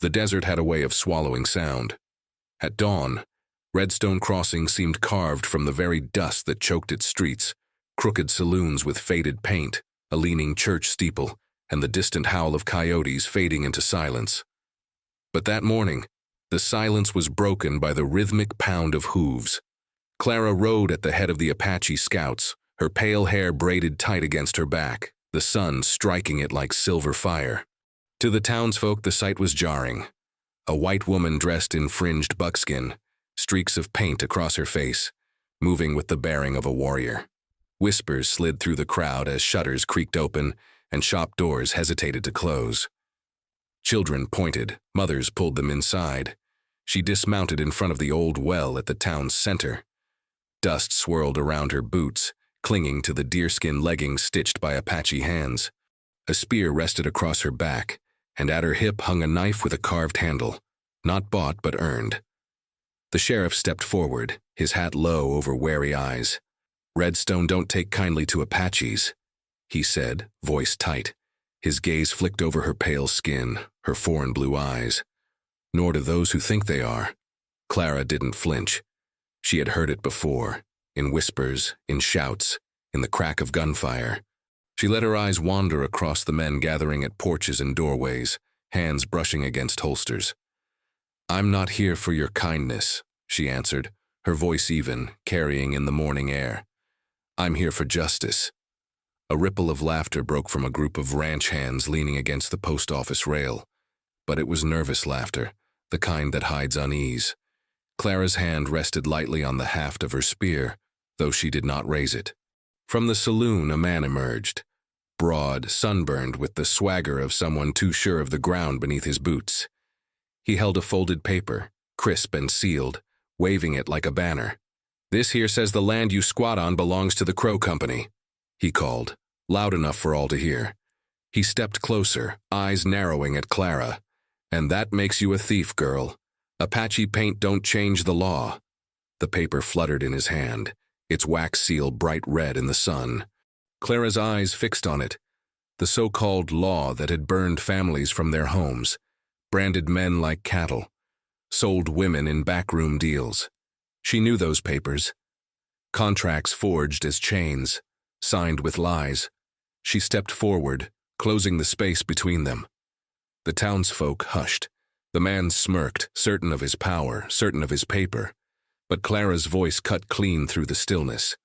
The desert had a way of swallowing sound. At dawn, Redstone Crossing seemed carved from the very dust that choked its streets, crooked saloons with faded paint, a leaning church steeple, and the distant howl of coyotes fading into silence. But that morning, the silence was broken by the rhythmic pound of hooves. Clara rode at the head of the Apache scouts, her pale hair braided tight against her back, the sun striking it like silver fire. To the townsfolk, the sight was jarring. A white woman dressed in fringed buckskin, streaks of paint across her face, moving with the bearing of a warrior. Whispers slid through the crowd as shutters creaked open and shop doors hesitated to close. Children pointed, mothers pulled them inside. She dismounted in front of the old well at the town's center. Dust swirled around her boots, clinging to the deerskin leggings stitched by Apache hands. A spear rested across her back, and at her hip hung a knife with a carved handle, not bought but earned. The sheriff stepped forward, his hat low over wary eyes. "Redstone don't take kindly to Apaches," he said, voice tight. His gaze flicked over her pale skin, her foreign blue eyes. "Nor do those who think they are." Clara didn't flinch. She had heard it before, in whispers, in shouts, in the crack of gunfire. She let her eyes wander across the men gathering at porches and doorways, hands brushing against holsters. "I'm not here for your kindness," she answered, her voice even, carrying in the morning air. "I'm here for justice." A ripple of laughter broke from a group of ranch hands leaning against the post office rail. But it was nervous laughter, the kind that hides unease. Clara's hand rested lightly on the haft of her spear, though she did not raise it. From the saloon a man emerged, broad, sunburned, with the swagger of someone too sure of the ground beneath his boots. He held a folded paper, crisp and sealed, waving it like a banner. "This here says the land you squat on belongs to the Crow Company," he called, loud enough for all to hear. He stepped closer, eyes narrowing at Clara. "And that makes you a thief, girl. Apache paint don't change the law." The paper fluttered in his hand, its wax seal bright red in the sun. Clara's eyes fixed on it, the so-called law that had burned families from their homes, branded men like cattle, sold women in backroom deals. She knew those papers. Contracts forged as chains, signed with lies. She stepped forward, closing the space between them. The townsfolk hushed. The man smirked, certain of his power, certain of his paper. But Clara's voice cut clean through the stillness.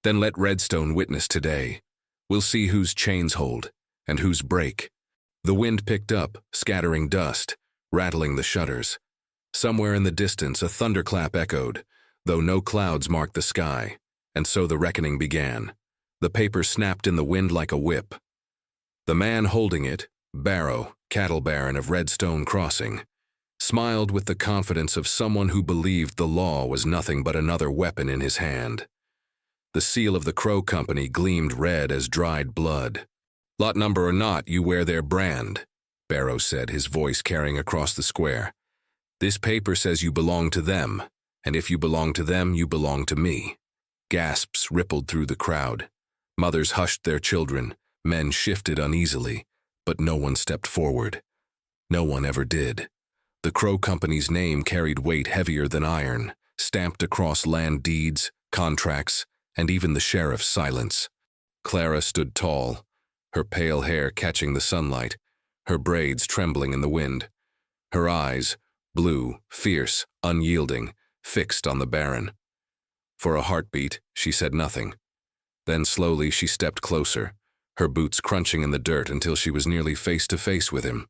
"Then let Redstone witness today. We'll see whose chains hold, and whose break." The wind picked up, scattering dust, rattling the shutters. Somewhere in the distance a thunderclap echoed, though no clouds marked the sky, and so the reckoning began. The paper snapped in the wind like a whip. The man holding it, Barrow, cattle baron of Redstone Crossing, smiled with the confidence of someone who believed the law was nothing but another weapon in his hand. The seal of the Crow Company gleamed red as dried blood. "Lot number or not, you wear their brand," Barrow said, his voice carrying across the square. "This paper says you belong to them, and if you belong to them, you belong to me." Gasps rippled through the crowd. Mothers hushed their children, men shifted uneasily, but no one stepped forward. No one ever did. The Crow Company's name carried weight heavier than iron, stamped across land deeds, contracts, and even the sheriff's silence. Clara stood tall, her pale hair catching the sunlight, her braids trembling in the wind. Her eyes, blue, fierce, unyielding, fixed on the Baron. For a heartbeat, she said nothing. Then slowly she stepped closer, her boots crunching in the dirt until she was nearly face to face with him.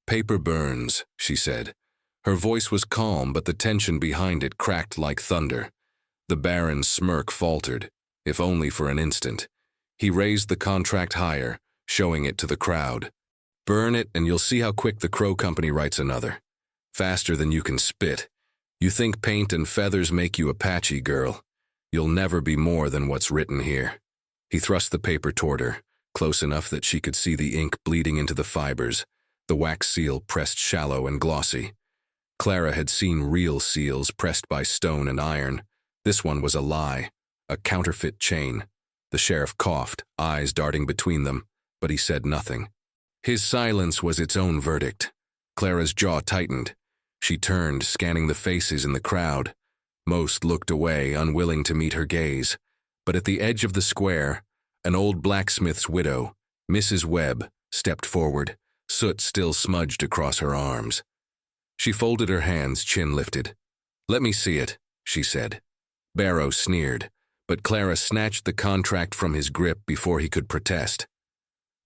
"Paper burns," she said. Her voice was calm, but the tension behind it cracked like thunder. The Baron's smirk faltered, if only for an instant. He raised the contract higher, showing it to the crowd. "Burn it, and you'll see how quick the Crow Company writes another. Faster than you can spit. You think paint and feathers make you Apache, girl. You'll never be more than what's written here." He thrust the paper toward her, close enough that she could see the ink bleeding into the fibers, the wax seal pressed shallow and glossy. Clara had seen real seals pressed by stone and iron. This one was a lie, a counterfeit chain. The sheriff coughed, eyes darting between them, but he said nothing. His silence was its own verdict. Clara's jaw tightened. She turned, scanning the faces in the crowd. Most looked away, unwilling to meet her gaze. But at the edge of the square, an old blacksmith's widow, Mrs. Webb, stepped forward, soot still smudged across her arms. She folded her hands, chin lifted. "Let me see it," she said. Barrow sneered, but Clara snatched the contract from his grip before he could protest.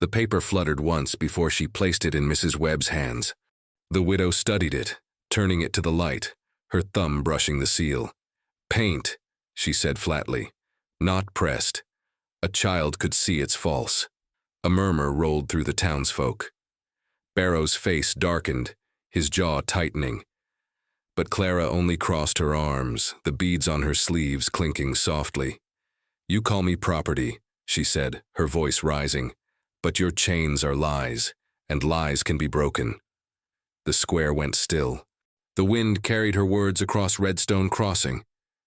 The paper fluttered once before she placed it in Mrs. Webb's hands. The widow studied it, turning it to the light, her thumb brushing the seal. "Paint," she said flatly. "Not pressed. A child could see it's false." A murmur rolled through the townsfolk. Barrow's face darkened, his jaw tightening. But Clara only crossed her arms, the beads on her sleeves clinking softly. "You call me property," she said, her voice rising. "But your chains are lies, and lies can be broken." The square went still. The wind carried her words across Redstone Crossing,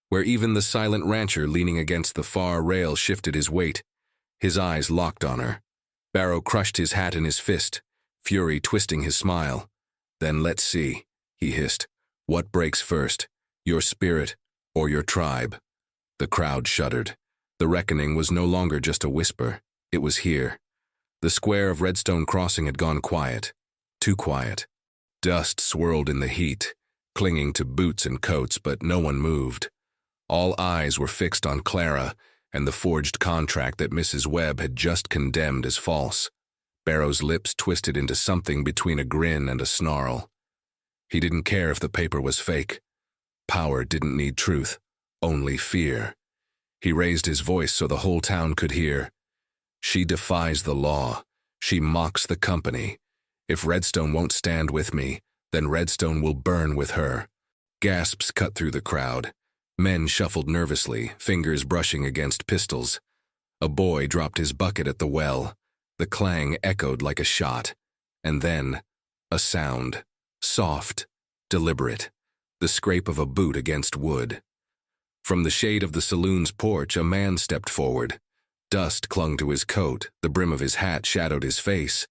where even the silent rancher leaning against the far rail shifted his weight. His eyes locked on her. Barrow crushed his hat in his fist, fury twisting his smile. "Then let's see," he hissed. "What breaks first, your spirit or your tribe?" The crowd shuddered. The reckoning was no longer just a whisper. It was here. The square of Redstone Crossing had gone quiet. Too quiet. Dust swirled in the heat, clinging to boots and coats, but no one moved. All eyes were fixed on Clara and the forged contract that Mrs. Webb had just condemned as false. Barrow's lips twisted into something between a grin and a snarl. He didn't care if the paper was fake. Power didn't need truth, only fear. He raised his voice so the whole town could hear. "She defies the law. She mocks the company. If Redstone won't stand with me, then Redstone will burn with her." Gasps cut through the crowd. Men shuffled nervously, fingers brushing against pistols. A boy dropped his bucket at the well. The clang echoed like a shot. And then, a sound. Soft, deliberate. The scrape of a boot against wood. From the shade of the saloon's porch, a man stepped forward. Dust clung to his coat, the brim of his hat shadowed his face.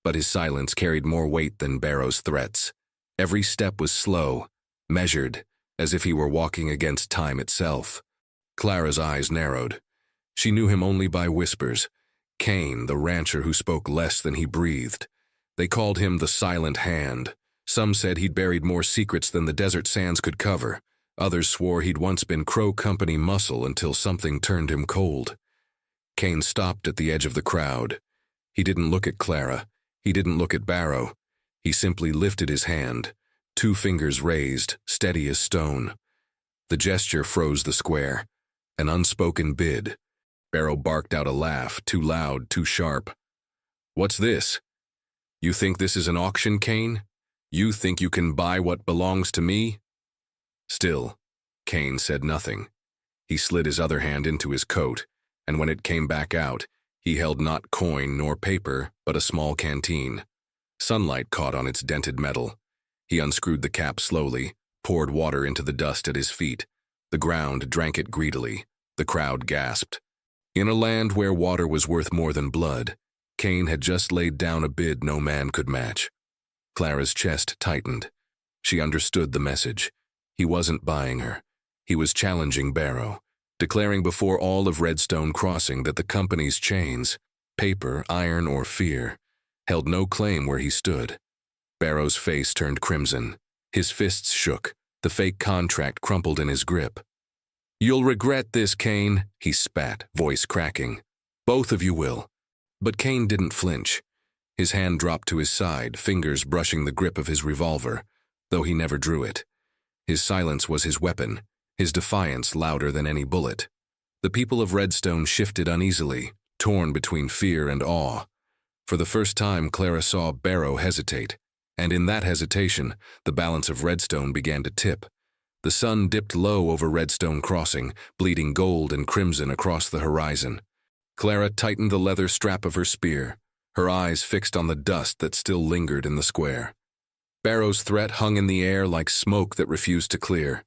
But his silence carried more weight than Barrow's threats. Every step was slow, measured, as if he were walking against time itself. Clara's eyes narrowed. She knew him only by whispers. Cain, the rancher who spoke less than he breathed. They called him the Silent Hand. Some said he'd buried more secrets than the desert sands could cover. Others swore he'd once been Crow Company muscle until something turned him cold. Cain stopped at the edge of the crowd. He didn't look at Clara. He didn't look at Barrow. He simply lifted his hand, 2 fingers raised, steady as stone. The gesture froze the square. An unspoken bid. Barrow barked out a laugh, too loud, too sharp. "What's this? You think this is an auction, Cain? You think you can buy what belongs to me?" Still, Cain said nothing. He slid his other hand into his coat, and when it came back out, he held not coin nor paper, but a small canteen. Sunlight caught on its dented metal. He unscrewed the cap slowly, poured water into the dust at his feet. The ground drank it greedily. The crowd gasped. In a land where water was worth more than blood, Cain had just laid down a bid no man could match. Clara's chest tightened. She understood the message. He wasn't buying her. He was challenging Barrow, declaring before all of Redstone Crossing that the company's chains, paper, iron, or fear, held no claim where he stood. Barrow's face turned crimson. His fists shook. The fake contract crumpled in his grip. "You'll regret this, Cain," he spat, voice cracking. "Both of you will." But Cain didn't flinch. His hand dropped to his side, fingers brushing the grip of his revolver, though he never drew it. His silence was his weapon, his defiance louder than any bullet. The people of Redstone shifted uneasily, torn between fear and awe. For the first time, Clara saw Barrow hesitate, and in that hesitation, the balance of Redstone began to tip. The sun dipped low over Redstone Crossing, bleeding gold and crimson across the horizon. Clara tightened the leather strap of her spear, her eyes fixed on the dust that still lingered in the square. Barrow's threat hung in the air like smoke that refused to clear.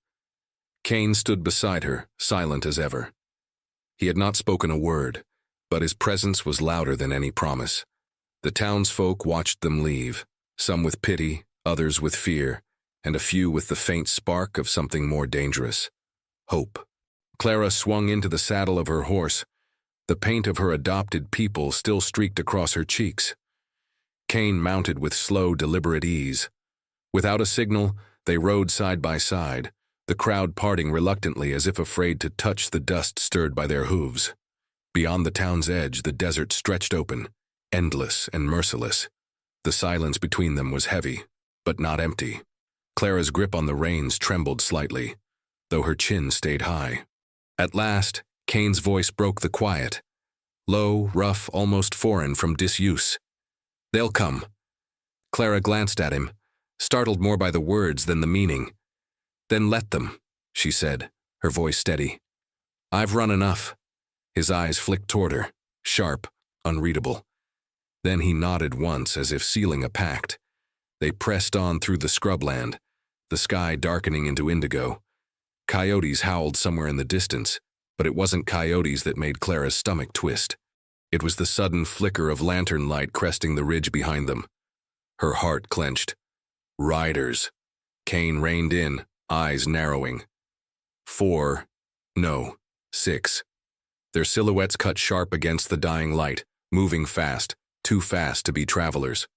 Cain stood beside her, silent as ever. He had not spoken a word, but his presence was louder than any promise. The townsfolk watched them leave, some with pity, others with fear, and a few with the faint spark of something more dangerous: hope. Clara swung into the saddle of her horse. The paint of her adopted people still streaked across her cheeks. Cain mounted with slow, deliberate ease. Without a signal, they rode side by side, the crowd parting reluctantly as if afraid to touch the dust stirred by their hooves. Beyond the town's edge, the desert stretched open, endless and merciless. The silence between them was heavy, but not empty. Clara's grip on the reins trembled slightly, though her chin stayed high. At last, Cain's voice broke the quiet, low, rough, almost foreign from disuse. "They'll come." Clara glanced at him, startled more by the words than the meaning. "Then let them," she said, her voice steady. "I've run enough." His eyes flicked toward her, sharp, unreadable. Then he nodded once as if sealing a pact. They pressed on through the scrubland, the sky darkening into indigo. Coyotes howled somewhere in the distance, but it wasn't coyotes that made Clara's stomach twist. It was the sudden flicker of lantern light cresting the ridge behind them. Her heart clenched. Riders. Cain reined in, eyes narrowing. 4, no, 6. Their silhouettes cut sharp against the dying light, moving fast, too fast to be travelers.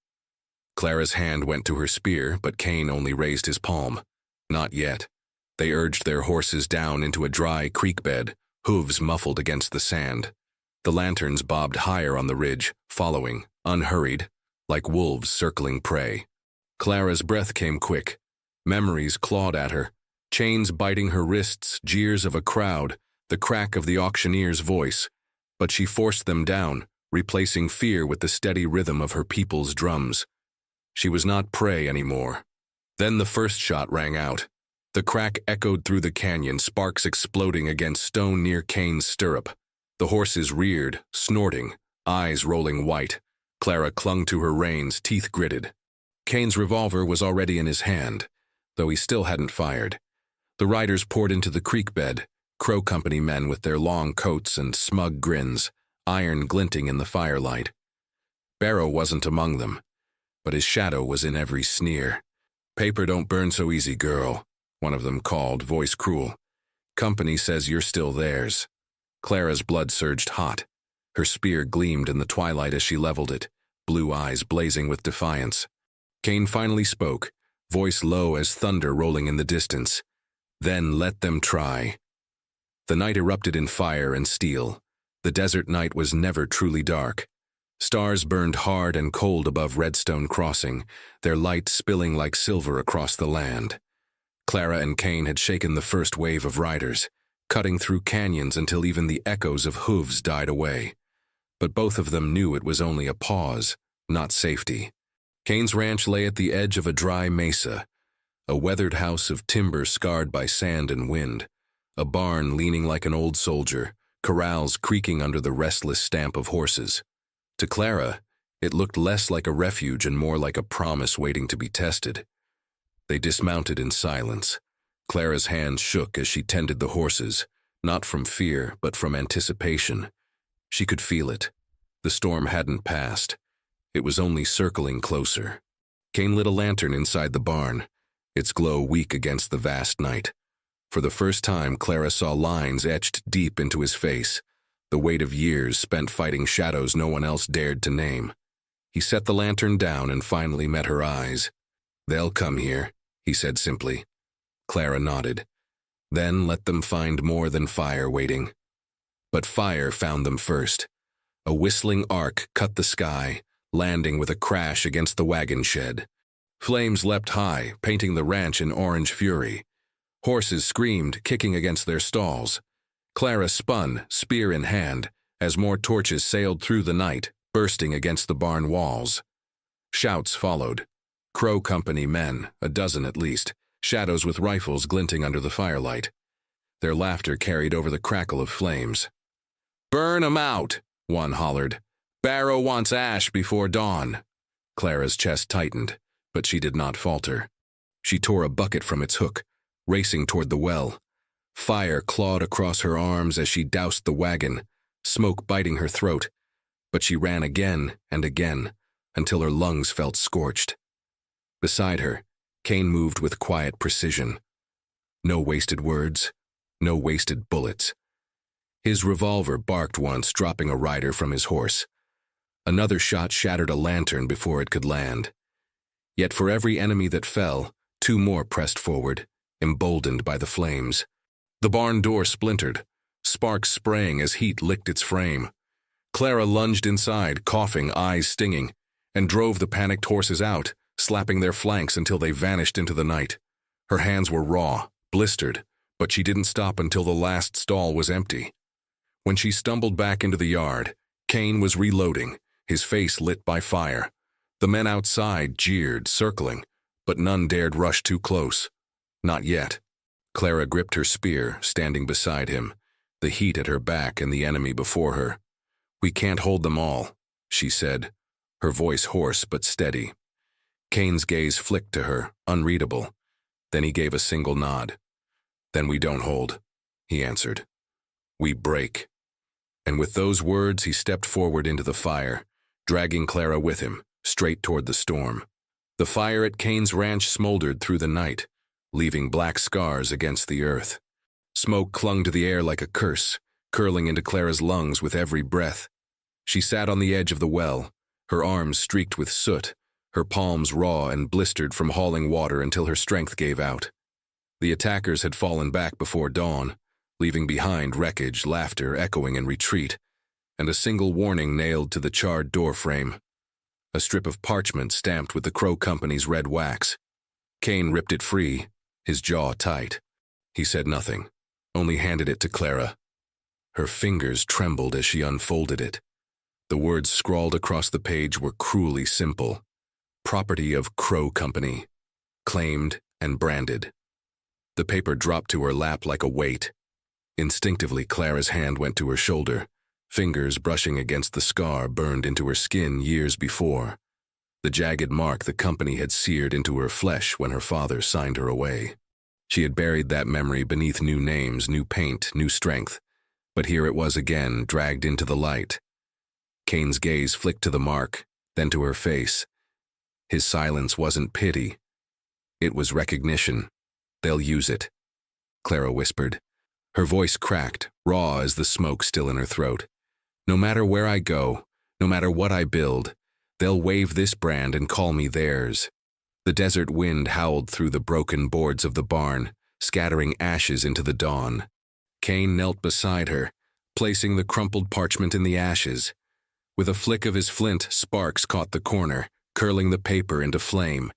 Clara's hand went to her spear, but Cain only raised his palm. Not yet. They urged their horses down into a dry creek bed, hooves muffled against the sand. The lanterns bobbed higher on the ridge, following, unhurried, like wolves circling prey. Clara's breath came quick. Memories clawed at her, chains biting her wrists, jeers of a crowd, the crack of the auctioneer's voice. But she forced them down, replacing fear with the steady rhythm of her people's drums. She was not prey anymore. Then the first shot rang out. The crack echoed through the canyon, sparks exploding against stone near Cain's stirrup. The horses reared, snorting, eyes rolling white. Clara clung to her reins, teeth gritted. Cain's revolver was already in his hand, though he still hadn't fired. The riders poured into the creek bed, Crow Company men with their long coats and smug grins, iron glinting in the firelight. Barrow wasn't among them, but his shadow was in every sneer. "Paper don't burn so easy, girl," one of them called, voice cruel. "Company says you're still theirs." Clara's blood surged hot. Her spear gleamed in the twilight as she leveled it, blue eyes blazing with defiance. Cain finally spoke, voice low as thunder rolling in the distance. "Then let them try." The night erupted in fire and steel. The desert night was never truly dark. Stars burned hard and cold above Redstone Crossing, their light spilling like silver across the land. Clara and Cain had shaken the first wave of riders, cutting through canyons until even the echoes of hooves died away. But both of them knew it was only a pause, not safety. Cain's ranch lay at the edge of a dry mesa, a weathered house of timber scarred by sand and wind, a barn leaning like an old soldier, corrals creaking under the restless stamp of horses. To Clara, it looked less like a refuge and more like a promise waiting to be tested. They dismounted in silence. Clara's hands shook as she tended the horses, not from fear, but from anticipation. She could feel it. The storm hadn't passed. It was only circling closer. Cain lit a lantern inside the barn, its glow weak against the vast night. For the first time, Clara saw lines etched deep into his face, the weight of years spent fighting shadows no one else dared to name. He set the lantern down and finally met her eyes. "They'll come here," he said simply. Clara nodded. "Then let them find more than fire waiting." But fire found them first. A whistling arc cut the sky, landing with a crash against the wagon shed. Flames leapt high, painting the ranch in orange fury. Horses screamed, kicking against their stalls. Clara spun, spear in hand, as more torches sailed through the night, bursting against the barn walls. Shouts followed. Crow Company men, a dozen at least, shadows with rifles glinting under the firelight. Their laughter carried over the crackle of flames. "Burn 'em out!" one hollered. "Barrow wants ash before dawn." Clara's chest tightened, but she did not falter. She tore a bucket from its hook, racing toward the well. Fire clawed across her arms as she doused the wagon, smoke biting her throat. But she ran again and again, until her lungs felt scorched. Beside her, Kane moved with quiet precision. No wasted words, no wasted bullets. His revolver barked once, dropping a rider from his horse. Another shot shattered a lantern before it could land. Yet for every enemy that fell, two more pressed forward, emboldened by the flames. The barn door splintered, sparks spraying as heat licked its frame. Clara lunged inside, coughing, eyes stinging, and drove the panicked horses out, slapping their flanks until they vanished into the night. Her hands were raw, blistered, but she didn't stop until the last stall was empty. When she stumbled back into the yard, Kane was reloading, his face lit by fire. The men outside jeered, circling, but none dared rush too close. Not yet. Clara gripped her spear, standing beside him, the heat at her back and the enemy before her. "We can't hold them all," she said, her voice hoarse but steady. Kane's gaze flicked to her, unreadable. Then he gave a single nod. "Then we don't hold," he answered. "We break." And with those words he stepped forward into the fire, dragging Clara with him, straight toward the storm. The fire at Kane's ranch smoldered through the night, leaving black scars against the earth. Smoke clung to the air like a curse, curling into Clara's lungs with every breath. She sat on the edge of the well, her arms streaked with soot, her palms raw and blistered from hauling water until her strength gave out. The attackers had fallen back before dawn, leaving behind wreckage, laughter echoing in retreat, and a single warning nailed to the charred doorframe. A strip of parchment stamped with the Crow Company's red wax. Kane ripped it free, his jaw tight. He said nothing, only handed it to Clara. Her fingers trembled as she unfolded it. The words scrawled across the page were cruelly simple. Property of Crow Company, claimed and branded. The paper dropped to her lap like a weight. Instinctively, Clara's hand went to her shoulder, fingers brushing against the scar burned into her skin years before, the jagged mark the company had seared into her flesh when her father signed her away. She had buried that memory beneath new names, new paint, new strength, but here it was again, dragged into the light. Kane's gaze flicked to the mark, then to her face. His silence wasn't pity. It was recognition. "They'll use it," Clara whispered. Her voice cracked, raw as the smoke still in her throat. "No matter where I go, no matter what I build, they'll wave this brand and call me theirs." The desert wind howled through the broken boards of the barn, scattering ashes into the dawn. Kane knelt beside her, placing the crumpled parchment in the ashes. With a flick of his flint, sparks caught the corner, curling the paper into flame.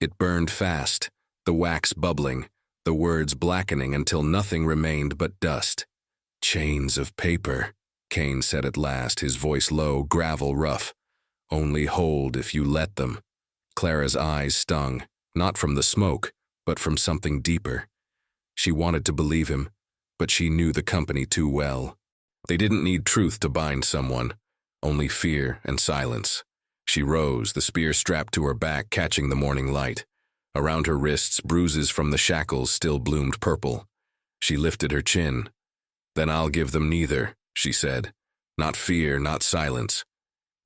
It burned fast, the wax bubbling, the words blackening until nothing remained but dust. "Chains of paper," Kane said at last, his voice low, gravel rough. "Only hold if you let them." Clara's eyes stung, not from the smoke, but from something deeper. She wanted to believe him, but she knew the company too well. They didn't need truth to bind someone, only fear and silence. She rose, the spear strapped to her back, catching the morning light. Around her wrists, bruises from the shackles still bloomed purple. She lifted her chin. "Then I'll give them neither," she said. "Not fear, not silence."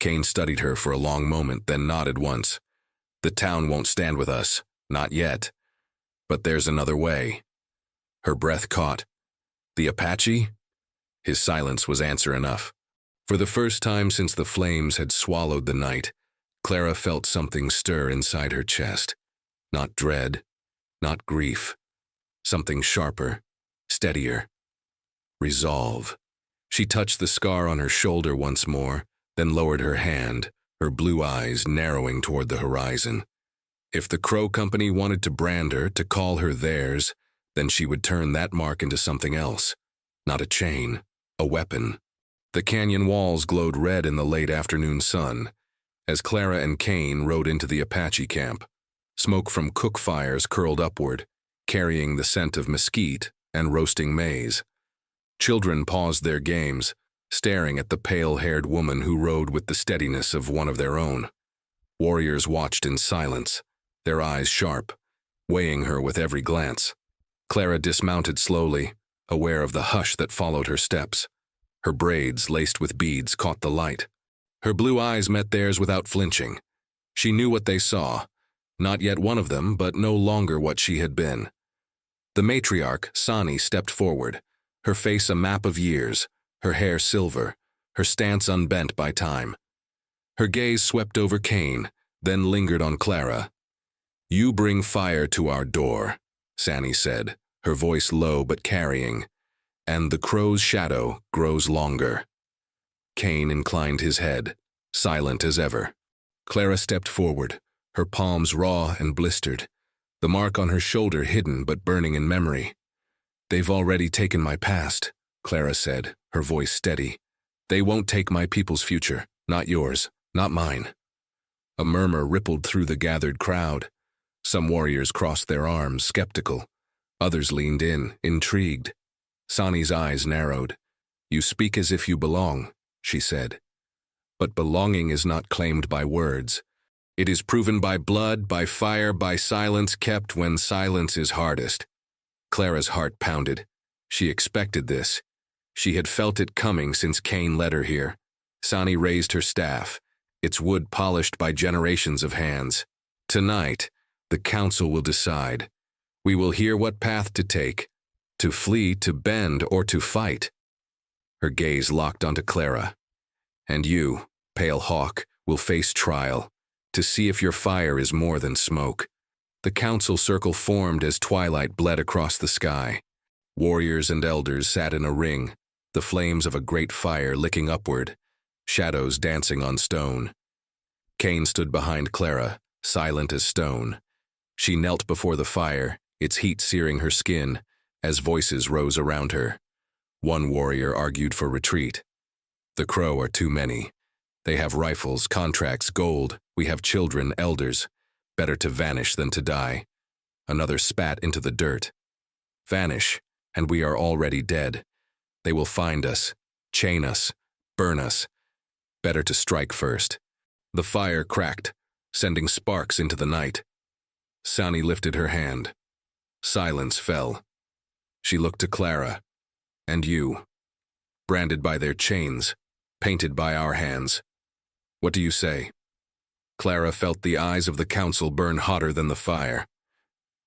Kane studied her for a long moment, then nodded once. "The town won't stand with us, not yet. But there's another way." Her breath caught. "The Apache?" His silence was answer enough. For the first time since the flames had swallowed the night, Clara felt something stir inside her chest. Not dread, not grief. Something sharper, steadier. Resolve. She touched the scar on her shoulder once more, then lowered her hand, her blue eyes narrowing toward the horizon. If the Crow Company wanted to brand her, to call her theirs, then she would turn that mark into something else. Not a chain, a weapon. The canyon walls glowed red in the late afternoon sun, as Clara and Kane rode into the Apache camp. Smoke from cook fires curled upward, carrying the scent of mesquite and roasting maize. Children paused their games, staring at the pale-haired woman who rode with the steadiness of one of their own. Warriors watched in silence, their eyes sharp, weighing her with every glance. Clara dismounted slowly, aware of the hush that followed her steps. Her braids, laced with beads, caught the light. Her blue eyes met theirs without flinching. She knew what they saw, Not yet one of them, but no longer what she had been. The matriarch, Sani, stepped forward, her face a map of years, her hair silver, her stance unbent by time. Her gaze swept over Cain, then lingered on Clara. "You bring fire to our door," Sani said, her voice low but carrying, "and the crow's shadow grows longer." Cain inclined his head, silent as ever. Clara stepped forward, her palms raw and blistered, the mark on her shoulder hidden but burning in memory. "They've already taken my past," Clara said, her voice steady. "They won't take my people's future, not yours, not mine." A murmur rippled through the gathered crowd. Some warriors crossed their arms, skeptical. Others leaned in, intrigued. Sani's eyes narrowed. "You speak as if you belong," she said. "But belonging is not claimed by words. It is proven by blood, by fire, by silence kept when silence is hardest." Clara's heart pounded. She expected this. She had felt it coming since Cain led her here. Sani raised her staff, its wood polished by generations of hands. "Tonight, the council will decide. We will hear what path to take, to flee, to bend, or to fight." Her gaze locked onto Clara. "And you, pale hawk, will face trial, to see if your fire is more than smoke." The council circle formed as twilight bled across the sky. Warriors and elders sat in a ring, the flames of a great fire licking upward, shadows dancing on stone. Cain stood behind Clara, silent as stone. She knelt before the fire, its heat searing her skin, as voices rose around her. One warrior argued for retreat. "The Crow are too many. They have rifles, contracts, gold. We have children, elders. Better to vanish than to die." Another spat into the dirt. "Vanish, and we are already dead. They will find us, chain us, burn us. Better to strike first." The fire cracked, sending sparks into the night. Sani lifted her hand. Silence fell. She looked to Clara. "And you, branded by their chains, painted by our hands. What do you say?" Clara felt the eyes of the council burn hotter than the fire.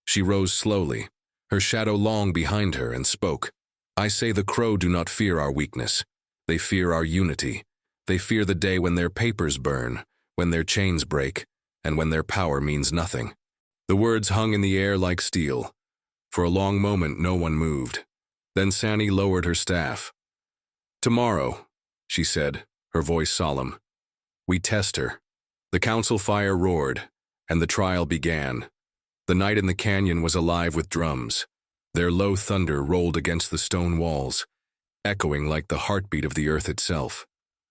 She rose slowly, her shadow long behind her, and spoke. "I say the Crow do not fear our weakness. They fear our unity. They fear the day when their papers burn, when their chains break, and when their power means nothing." The words hung in the air like steel. For a long moment no one moved. Then Sani lowered her staff. "Tomorrow," she said, her voice solemn, "we test her." The council fire roared, and the trial began. The night in the canyon was alive with drums. Their low thunder rolled against the stone walls, echoing like the heartbeat of the earth itself.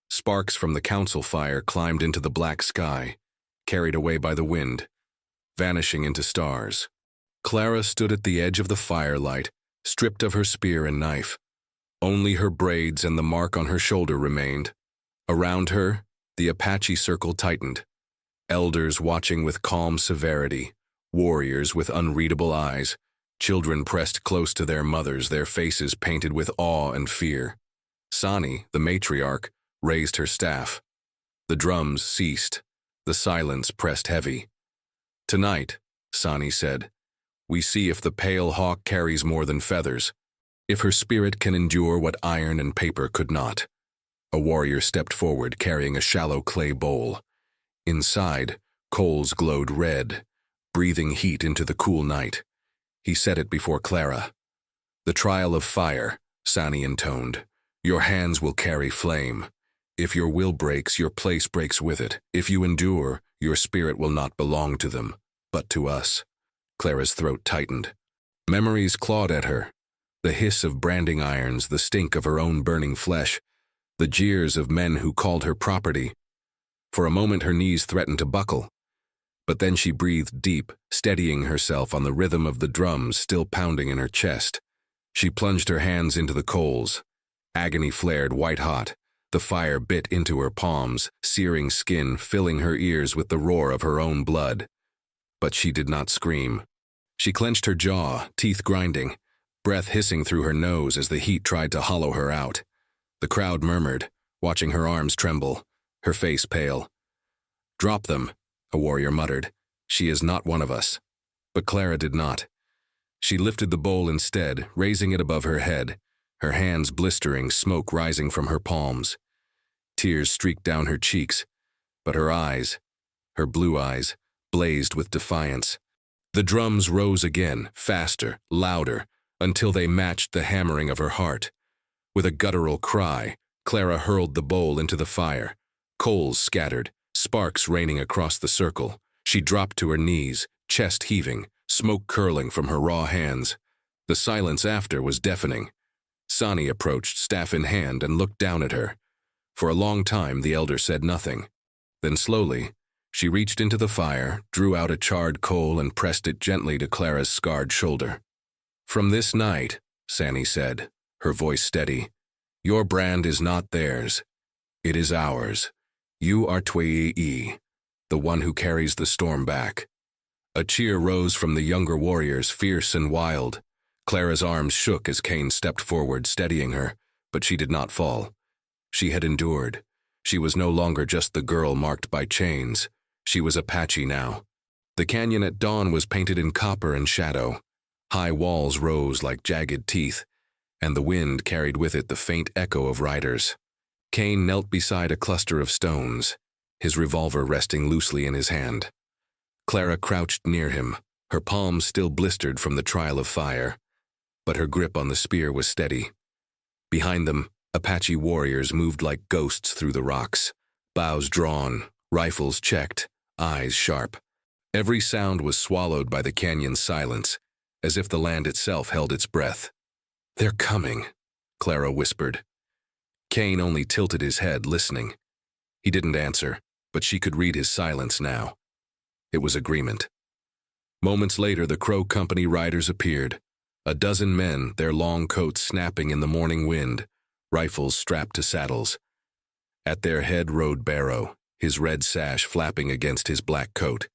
Sparks from the council fire climbed into the black sky, carried away by the wind, vanishing into stars. Clara stood at the edge of the firelight, stripped of her spear and knife. Only her braids and the mark on her shoulder remained. Around her, the Apache circle tightened. Elders watching with calm severity, warriors with unreadable eyes, children pressed close to their mothers, their faces painted with awe and fear. Sani, the matriarch, raised her staff. The drums ceased. The silence pressed heavy. "Tonight," Sani said, "we see if the pale hawk carries more than feathers, if her spirit can endure what iron and paper could not." A warrior stepped forward carrying a shallow clay bowl. Inside, coals glowed red, breathing heat into the cool night. He set it before Clara. "The trial of fire," Sani intoned. "Your hands will carry flame. If your will breaks, your place breaks with it. If you endure, your spirit will not belong to them, but to us." Clara's throat tightened. Memories clawed at her. The hiss of branding irons, the stink of her own burning flesh, the jeers of men who called her property. For a moment her knees threatened to buckle. But then she breathed deep, steadying herself on the rhythm of the drums still pounding in her chest. She plunged her hands into the coals. Agony flared white-hot. The fire bit into her palms, searing skin, filling her ears with the roar of her own blood. But she did not scream. She clenched her jaw, teeth grinding, breath hissing through her nose as the heat tried to hollow her out. The crowd murmured, watching her arms tremble, her face pale. "Drop them," a warrior muttered. She is not one of us. But Clara did not. She lifted the bowl instead, raising it above her head, her hands blistering, smoke rising from her palms. Tears streaked down her cheeks, but her eyes, her blue eyes, blazed with defiance. The drums rose again, faster, louder, until they matched the hammering of her heart. With a guttural cry, Clara hurled the bowl into the fire. Coals scattered, sparks raining across the circle. She dropped to her knees, chest heaving, smoke curling from her raw hands. The silence after was deafening. Sani approached, staff in hand, and looked down at her. For a long time, the elder said nothing. Then slowly, she reached into the fire, drew out a charred coal, and pressed it gently to Clara's scarred shoulder. "From this night," Sani said, her voice steady, "your brand is not theirs. It is ours. You are Twii, the one who carries the storm back." A cheer rose from the younger warriors, fierce and wild. Clara's arms shook as Cain stepped forward, steadying her, but she did not fall. She had endured. She was no longer just the girl marked by chains. She was Apache now. The canyon at dawn was painted in copper and shadow. High walls rose like jagged teeth, and the wind carried with it the faint echo of riders. Cain knelt beside a cluster of stones, his revolver resting loosely in his hand. Clara crouched near him, her palms still blistered from the trial of fire, but her grip on the spear was steady. Behind them, Apache warriors moved like ghosts through the rocks, bows drawn, rifles checked, eyes sharp. Every sound was swallowed by the canyon's silence, as if the land itself held its breath. "They're coming," Clara whispered. Cain only tilted his head, listening. He didn't answer, but she could read his silence now. It was agreement. Moments later, the Crow Company riders appeared. A dozen men, their long coats snapping in the morning wind, rifles strapped to saddles. At their head rode Barrow, his red sash flapping against his black coat,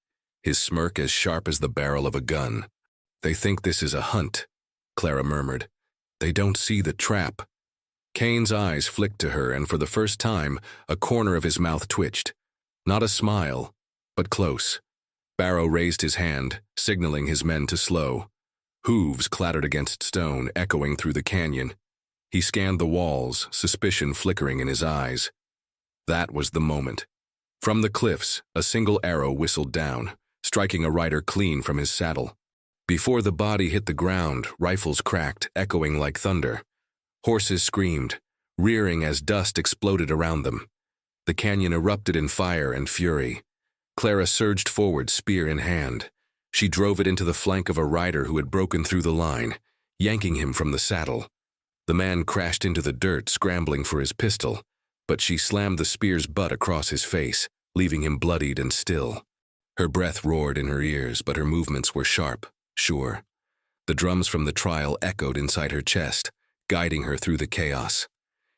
his smirk as sharp as the barrel of a gun. "They think this is a hunt," Clara murmured. "They don't see the trap." Cain's eyes flicked to her, and for the first time, a corner of his mouth twitched. Not a smile, but close. Barrow raised his hand, signaling his men to slow. Hooves clattered against stone, echoing through the canyon. He scanned the walls, suspicion flickering in his eyes. That was the moment. From the cliffs, a single arrow whistled down, striking a rider clean from his saddle. Before the body hit the ground, rifles cracked, echoing like thunder. Horses screamed, rearing as dust exploded around them. The canyon erupted in fire and fury. Clara surged forward, spear in hand. She drove it into the flank of a rider who had broken through the line, yanking him from the saddle. The man crashed into the dirt, scrambling for his pistol, but she slammed the spear's butt across his face, leaving him bloodied and still. Her breath roared in her ears, but her movements were sharp, sure. The drums from the trial echoed inside her chest, guiding her through the chaos.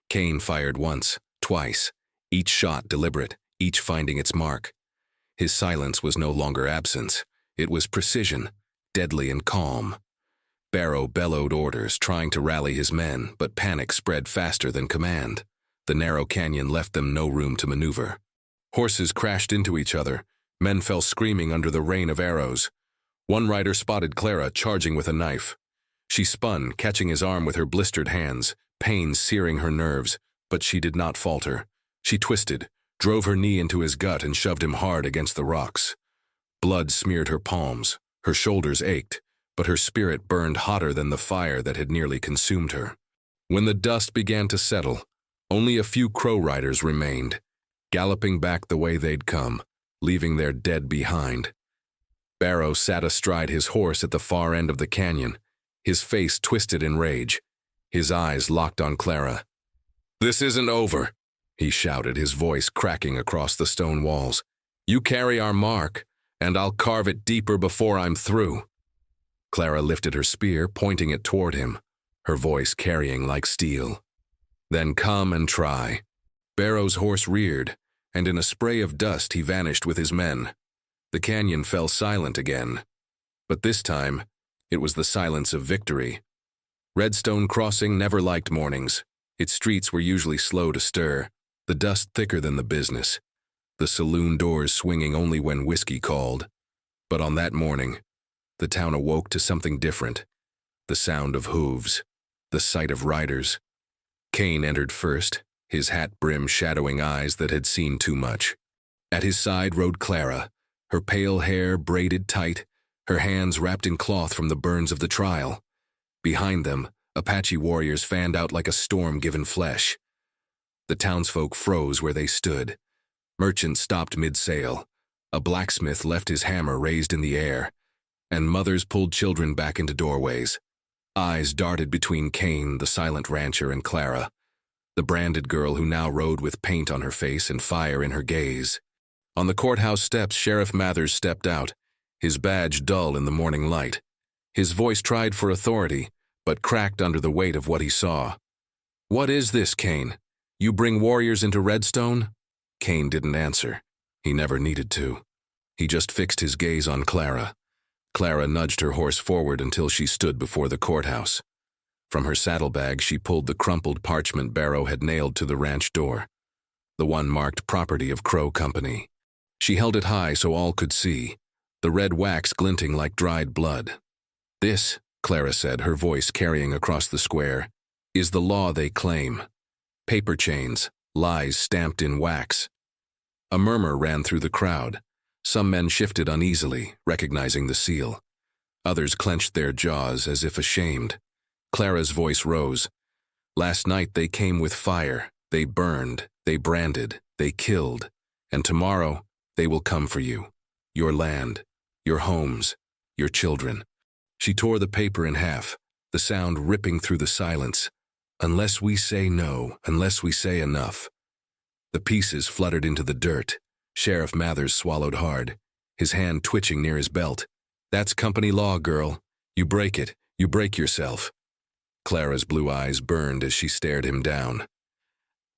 Cain fired once, twice, each shot deliberate, each finding its mark. His silence was no longer absence. It was precision, deadly and calm. Barrow bellowed orders, trying to rally his men, but panic spread faster than command. The narrow canyon left them no room to maneuver. Horses crashed into each other. Men fell screaming under the rain of arrows. One rider spotted Clara charging with a knife. She spun, catching his arm with her blistered hands, pain searing her nerves, but she did not falter. She twisted, drove her knee into his gut, and shoved him hard against the rocks. Blood smeared her palms, her shoulders ached, but her spirit burned hotter than the fire that had nearly consumed her. When the dust began to settle, only a few crow riders remained, galloping back the way they'd come, leaving their dead behind. Barrow sat astride his horse at the far end of the canyon, his face twisted in rage, his eyes locked on Clara. "This isn't over," he shouted, his voice cracking across the stone walls. "You carry our mark, and I'll carve it deeper before I'm through." Clara lifted her spear, pointing it toward him, her voice carrying like steel. "Then come and try." Barrow's horse reared, and in a spray of dust he vanished with his men. The canyon fell silent again, but this time it was the silence of victory. Redstone Crossing never liked mornings. Its streets were usually slow to stir, the dust thicker than the business, the saloon doors swinging only when whiskey called. But on that morning, the town awoke to something different. The sound of hooves, the sight of riders. Kane entered first, his hat brim shadowing eyes that had seen too much. At his side rode Clara, her pale hair braided tight, her hands wrapped in cloth from the burns of the trial. Behind them, Apache warriors fanned out like a storm given flesh. The townsfolk froze where they stood. Merchants stopped mid-sail. A blacksmith left his hammer raised in the air, and mothers pulled children back into doorways. Eyes darted between Kane, the silent rancher, and Clara, the branded girl who now rode with paint on her face and fire in her gaze. On the courthouse steps, Sheriff Mathers stepped out, his badge dull in the morning light. His voice tried for authority, but cracked under the weight of what he saw. "What is this, Kane? You bring warriors into Redstone?" Kane didn't answer. He never needed to. He just fixed his gaze on Clara. Clara nudged her horse forward until she stood before the courthouse. From her saddlebag, she pulled the crumpled parchment Barrow had nailed to the ranch door, the one marked property of Crow Company. She held it high so all could see, the red wax glinting like dried blood. "This," Clara said, her voice carrying across the square, "is the law they claim. Paper chains, lies stamped in wax." A murmur ran through the crowd. Some men shifted uneasily, recognizing the seal. Others clenched their jaws as if ashamed. Clara's voice rose. "Last night they came with fire. They burned, they branded, they killed. And tomorrow they will come for you. Your land, your homes, your children." She tore the paper in half, the sound ripping through the silence. "Unless we say no, unless we say enough." The pieces fluttered into the dirt. Sheriff Mathers swallowed hard, his hand twitching near his belt. "That's company law, girl. You break it, you break yourself." Clara's blue eyes burned as she stared him down.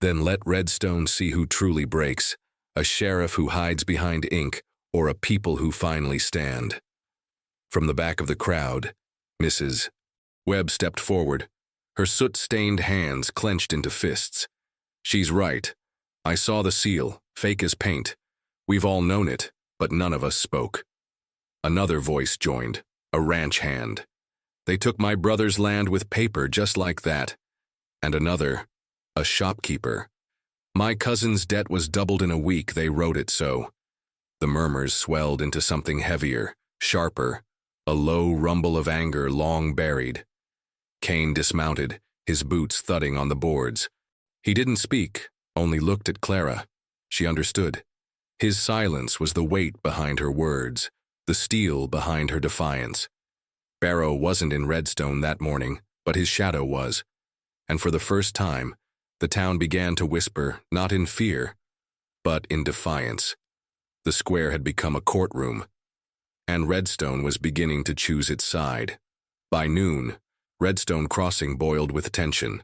"Then let Redstone see who truly breaks, a sheriff who hides behind ink, or a people who finally stand." From the back of the crowd, Mrs. Webb stepped forward, her soot-stained hands clenched into fists. "She's right. I saw the seal, fake as paint. We've all known it, but none of us spoke." Another voice joined, a ranch hand. "They took my brother's land with paper just like that." And another, a shopkeeper. "My cousin's debt was doubled in a week, they wrote it so." The murmurs swelled into something heavier, sharper, a low rumble of anger long buried. Kane dismounted, his boots thudding on the boards. He didn't speak, only looked at Clara. She understood. His silence was the weight behind her words, the steel behind her defiance. Barrow wasn't in Redstone that morning, but his shadow was. And for the first time, the town began to whisper, not in fear, but in defiance. The square had become a courtroom, and Redstone was beginning to choose its side. By noon, Redstone Crossing boiled with tension.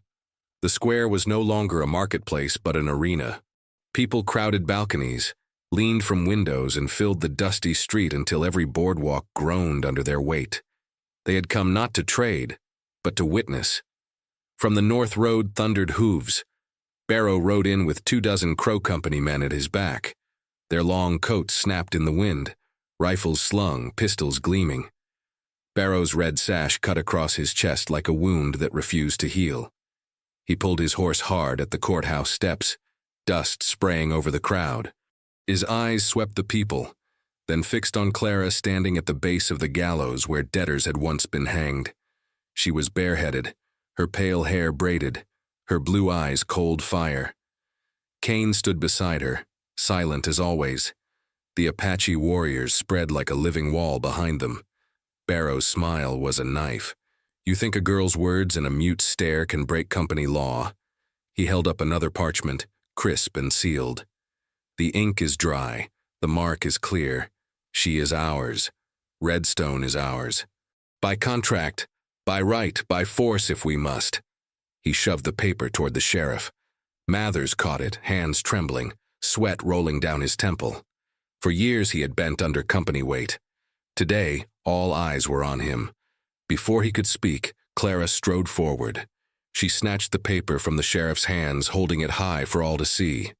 The square was no longer a marketplace but an arena. People crowded balconies, leaned from windows, and filled the dusty street until every boardwalk groaned under their weight. They had come not to trade, but to witness. From the North Road thundered hooves. Barrow rode in with 24 Crow Company men at his back. Their long coats snapped in the wind, rifles slung, pistols gleaming. Barrow's red sash cut across his chest like a wound that refused to heal. He pulled his horse hard at the courthouse steps, dust spraying over the crowd. His eyes swept the people, then fixed on Clara standing at the base of the gallows where debtors had once been hanged. She was bareheaded, her pale hair braided, her blue eyes cold fire. Kane stood beside her, silent as always. The Apache warriors spread like a living wall behind them. Barrow's smile was a knife. "You think a girl's words and a mute stare can break company law?" He held up another parchment, crisp and sealed. "The ink is dry, the mark is clear. She is ours. Redstone is ours. By contract, by right, by force if we must." He shoved the paper toward the sheriff. Mathers caught it, hands trembling, sweat rolling down his temple. For years he had bent under company weight. Today, all eyes were on him. Before he could speak, Clara strode forward. She snatched the paper from the sheriff's hands, holding it high for all to see.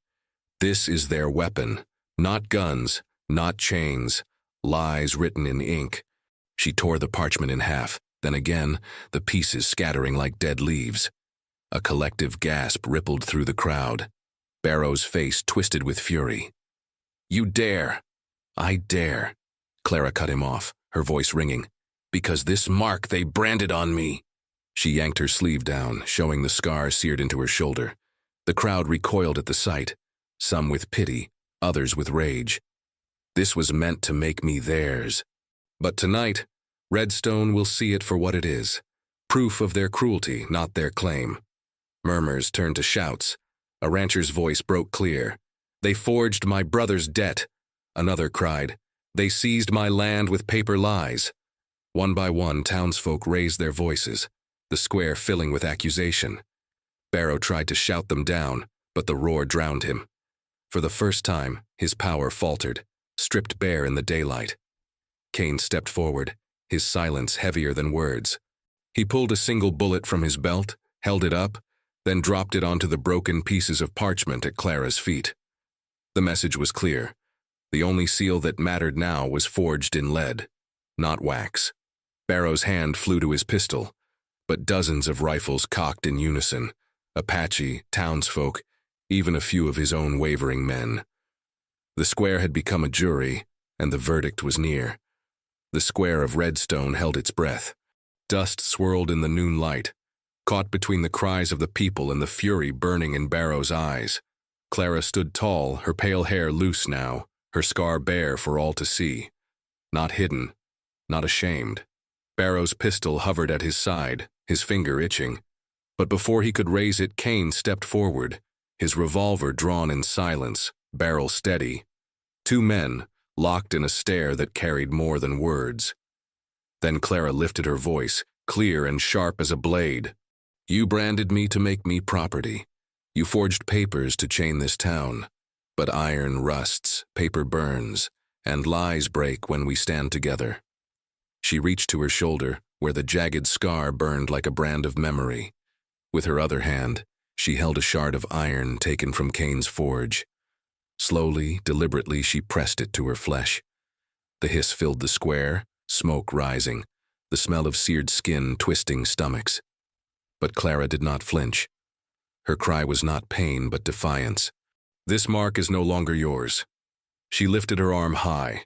"This is their weapon. Not guns, not chains. lies written in ink. She tore the parchment in half, then again, the pieces scattering like dead leaves. A collective gasp rippled through the crowd. Barrow's face twisted with fury. "You dare!" "I dare," Clara cut him off, her voice ringing. "Because this mark they branded on me." She yanked her sleeve down, showing the scar seared into her shoulder. The crowd recoiled at the sight, some with pity, others with rage. This was meant to make me theirs. But tonight, Redstone will see it for what it is. Proof of their cruelty, not their claim. Murmurs turned to shouts. A rancher's voice broke clear. "They forged my brother's debt." Another cried, "They seized my land with paper lies." One by one, townsfolk raised their voices, the square filling with accusation. Barrow tried to shout them down, but the roar drowned him. For the first time, his power faltered, stripped bare in the daylight. Kane stepped forward, his silence heavier than words. He pulled a single bullet from his belt, held it up, then dropped it onto the broken pieces of parchment at Clara's feet. The message was clear. The only seal that mattered now was forged in lead, not wax. Barrow's hand flew to his pistol, but dozens of rifles cocked in unison. Apache, townsfolk, even a few of his own wavering men. The square had become a jury, and the verdict was near. The square of Redstone held its breath. Dust swirled in the noon light, caught between the cries of the people and the fury burning in Barrow's eyes. Clara stood tall, her pale hair loose now, her scar bare for all to see. Not hidden, not ashamed. Barrow's pistol hovered at his side, his finger itching. But before he could raise it, Kane stepped forward, his revolver drawn in silence, barrel steady. Two men, locked in a stare that carried more than words. Then Clara lifted her voice, clear and sharp as a blade. "You branded me to make me property. You forged papers to chain this town. But iron rusts, paper burns, and lies break when we stand together." She reached to her shoulder, where the jagged scar burned like a brand of memory. With her other hand, she held a shard of iron taken from Kane's forge. Slowly, deliberately, she pressed it to her flesh. The hiss filled the square, smoke rising, the smell of seared skin twisting stomachs. But Clara did not flinch. Her cry was not pain, but defiance. "This mark is no longer yours." She lifted her arm high,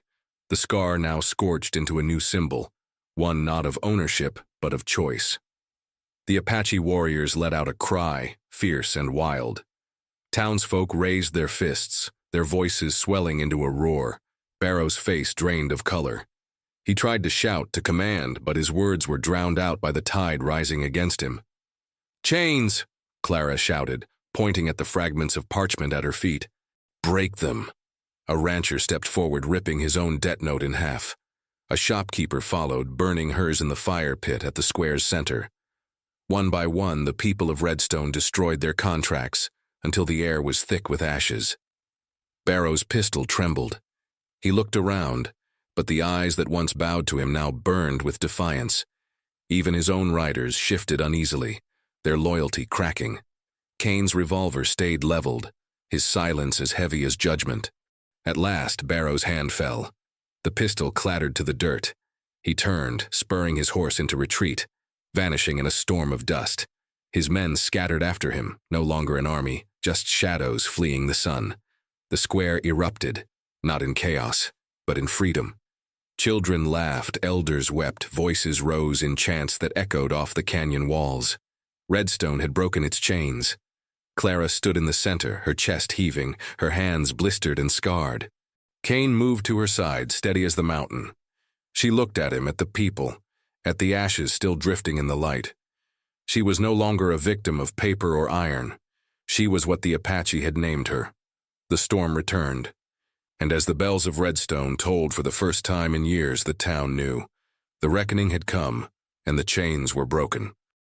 the scar now scorched into a new symbol, one not of ownership, but of choice. The Apache warriors let out a cry, fierce and wild. Townsfolk raised their fists, their voices swelling into a roar. Barrow's face drained of color. He tried to shout, to command, but his words were drowned out by the tide rising against him. "Chains!" Clara shouted, pointing at the fragments of parchment at her feet. "Break them!" A rancher stepped forward, ripping his own debt note in half. A shopkeeper followed, burning hers in the fire pit at the square's center. One by one, the people of Redstone destroyed their contracts until the air was thick with ashes. Barrow's pistol trembled. He looked around, but the eyes that once bowed to him now burned with defiance. Even his own riders shifted uneasily, their loyalty cracking. Kane's revolver stayed leveled, his silence as heavy as judgment. At last, Barrow's hand fell. The pistol clattered to the dirt. He turned, spurring his horse into retreat, vanishing in a storm of dust. His men scattered after him, no longer an army, just shadows fleeing the sun. The square erupted, not in chaos, but in freedom. Children laughed, elders wept, voices rose in chants that echoed off the canyon walls. Redstone had broken its chains. Clara stood in the center, her chest heaving, her hands blistered and scarred. Kane moved to her side, steady as the mountain. She looked at him, at the people, at the ashes still drifting in the light. She was no longer a victim of paper or iron. She was what the Apache had named her. The storm returned, and as the bells of Redstone tolled for the first time in years, the town knew. The reckoning had come, and the chains were broken.